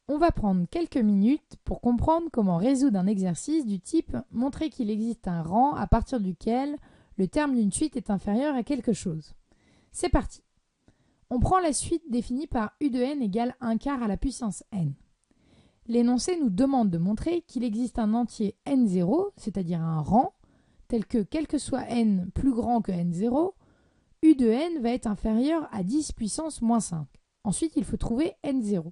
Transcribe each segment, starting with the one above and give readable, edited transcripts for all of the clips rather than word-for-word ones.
On va prendre quelques minutes pour comprendre comment résoudre un exercice du type « Montrer qu'il existe un rang à partir duquel le terme d'une suite est inférieur à quelque chose ». C'est parti. On prend la suite définie par u de n égale 1 quart à la puissance n. L'énoncé nous demande de montrer qu'il existe un entier n0, c'est-à-dire un rang, tel que quel que soit n plus grand que n0, u de n va être inférieur à 10 puissance moins 5. Ensuite, il faut trouver n0.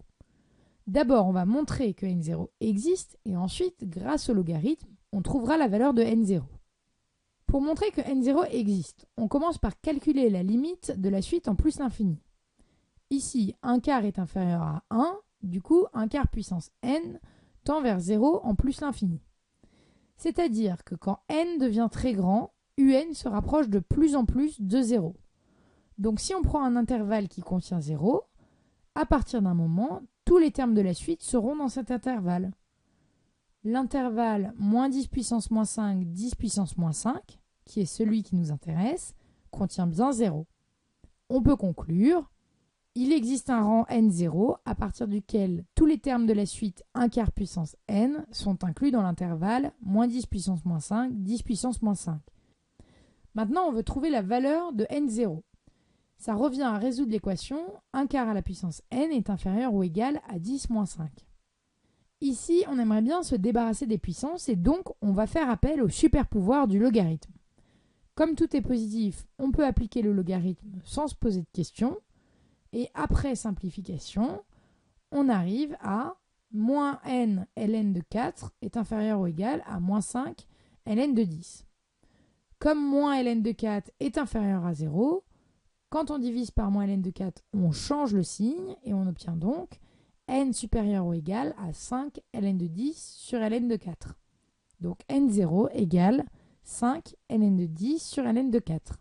D'abord, on va montrer que n0 existe et ensuite, grâce au logarithme, on trouvera la valeur de n0. Pour montrer que n0 existe, on commence par calculer la limite de la suite en plus l'infini. Ici, 1 quart est inférieur à 1, du coup 1 quart puissance n tend vers 0 en plus l'infini. C'est-à-dire que quand n devient très grand, un se rapproche de plus en plus de 0. Donc si on prend un intervalle qui contient 0, à partir d'un moment, tous les termes de la suite seront dans cet intervalle. L'intervalle moins 10 puissance moins 5, 10 puissance moins 5, qui est celui qui nous intéresse, contient bien 0. On peut conclure, il existe un rang n0 à partir duquel tous les termes de la suite 1 quart puissance n sont inclus dans l'intervalle moins 10 puissance moins 5, 10 puissance moins 5. Maintenant, on veut trouver la valeur de n0. Ça revient à résoudre l'équation 1 quart à la puissance n est inférieur ou égal à 10 moins 5. Ici, on aimerait bien se débarrasser des puissances et donc on va faire appel au super pouvoir du logarithme. Comme tout est positif, on peut appliquer le logarithme sans se poser de questions. Et après simplification, on arrive à moins n ln de 4 est inférieur ou égal à moins 5 ln de 10. Comme moins ln de 4 est inférieur à 0, quand on divise par moins ln de 4, on change le signe et on obtient donc n supérieur ou égal à 5 ln de 10 sur ln de 4. Donc n0 égale 5 ln de 10 sur ln de 4.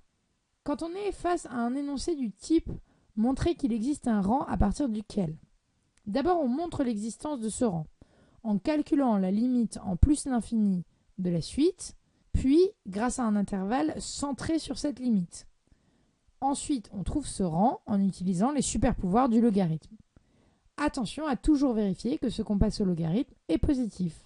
Quand on est face à un énoncé du type « Montrer qu'il existe un rang à partir duquel ». D'abord, on montre l'existence de ce rang en calculant la limite en plus l'infini de la suite, puis grâce à un intervalle centré sur cette limite. Ensuite, on trouve ce rang en utilisant les super pouvoirs du logarithme. Attention à toujours vérifier que ce qu'on passe au logarithme est positif.